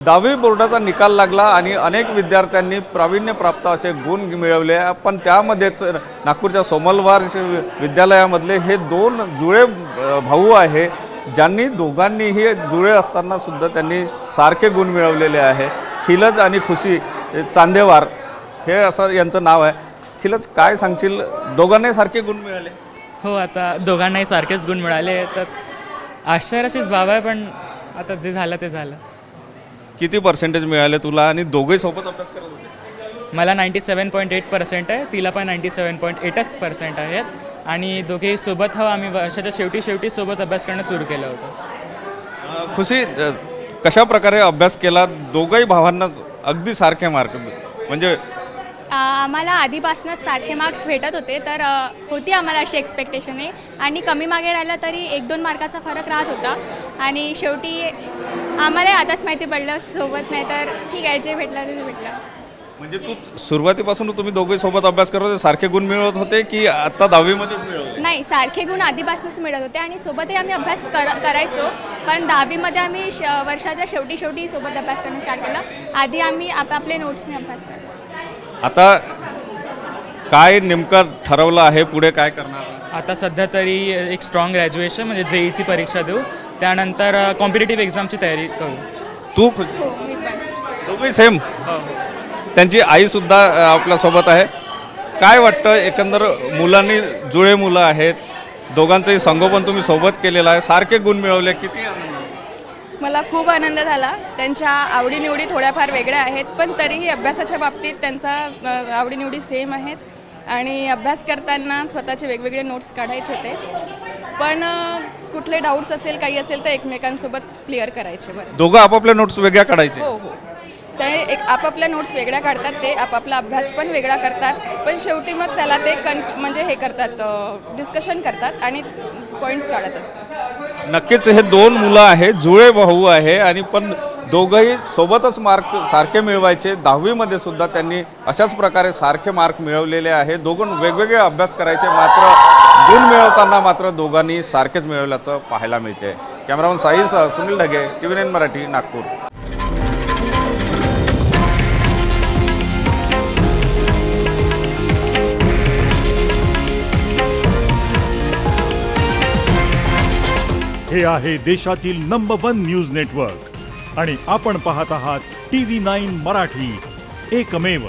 10वी बोर्डाचा निकाल लागला आणि अनेक विद्यार्थ्यांनी प्रावीण्यप्राप्त असे गुण मिळवले। पण त्यामध्येच नागपूरच्या सोमलवार विद्यालयामधले हे दोन जुळे भाऊ आहे, ज्यांनी दोघांनीही जुळे असताना सुद्धा त्यांनी सारखे गुण मिळवलेले आहे। खिलज आणि खुशी चांदेवार हे असं यांचं नाव आहे। खिलज, काय सांगशील, दोघांनाही सारखे गुण मिळाले? हो, आता दोघांनाही सारखेच गुण मिळाले तर आश्चर्याचीच बाब आहे, पण आता जे झालं ते झालं। किती पर्सेंटेज मिळाले तुला आणि दोघे सोबत अभ्यास करत होते? मला 97.8% आहे, तिला पण 97.8% आहेत आणि दोघेही सोबत आम्ही वर्षाच्या शेवटी सोबत अभ्यास करणं सुरू केलं होतं। खुशी, कशा प्रकारे अभ्यास केला? दोघंही भावांना अगदी सारखे मार्क, म्हणजे आम्हाला आधीपासूनच सारखे मार्क्स भेटत होते, तर होती आम्हाला अशी एक्सपेक्टेशन आहे आणि कमी मागे राहिला तरी 1-2 मार्काचा फरक राहत होता आणि शेवटी आम्हाला आताच माहिती पडलं सोबत, नाही तर ठीक आहे, जे भेटलं ते भेटलं। म्हणजे तू सुरुवातीपासून तुम्ही दोघे सोबत अभ्यास करत होते, सारखे गुण मिळवत होते की आता 10वीमध्ये मिळवले? नाही, सारखे गुण आधीपासूनच मिळत होते आणि सोबतही आम्ही अभ्यास करायचो, पण 10वीमध्ये आम्ही वर्षाच्या शेवटी सोबत अभ्यास करणं स्टार्ट केलं। आधी आम्ही आपापले नोट्सने अभ्यास करतो। आता काय नेमकं ठरवलं आहे, पुढे काय करणार? आता सध्या तरी एक स्ट्रॉंग ग्रॅज्युएशन म्हणजे जेईची परीक्षा देऊ, त्यानंतर कॉम्पिटिटिव्ह एक्झामची तयारी करू। तू खुशी? हो, मी पण। दोघे सेम? हो, त्यांची आईसुद्धा आपल्यासोबत आहे। काय वाटतं, एकंदर मुलांनी जुळे मुलं आहेत, दोघांचंही संगोपन तुम्ही सोबत केलेलं आहे, सारखे गुण मिळवले, किती आनंद? मला खूप आनंद झाला। त्यांच्या आवडीनिवडी थोड्याफार वेगळ्या आहेत, पण तरीही अभ्यासाच्या बाबतीत त्यांचा आवडीनिवडी सेम आहेत आणि अभ्यास करताना स्वतःचे वेगवेगळे नोट्स काढायचे होते, पण कुठले डाऊट्स असेल काही असेल तर एकमेकांसोबत क्लिअर करायचे। बरं, दोघं आपापल्या नोट्स वेगळ्या काढायचे? हो हो, ते आपापल्या नोट्स वेगळ्या काढतात, ते आपापला अभ्यास पण वेगळा करतात, पण शेवटी मग त्याला ते म्हणजे हे करतात, डिस्कशन करतात आणि पॉईंट्स काढत असतात। नक्कीच हे दोन मुलं आहेत, जुळे भाऊ आहे आणि पण दोघंही सोबतच मार्क सारखे मिळवायचे। 10वीमध्ये सुद्धा त्यांनी अशाच प्रकारे सारखे मार्क मिळवलेले आहे। दोघं वेगवेगळे अभ्यास करायचे, मात्र गुण मिळवताना मात्र दोघांनी सारखेच मिळवल्याचं पाहायला मिळते। कॅमेरामन साईसह सुनील ढगे, TV9 मराठी, नागपूर। हे आहे देशातील नंबर 1 न्यूज नेटवर्क आणि आपण पाहत आहात TV9 मराठी, एकमेव।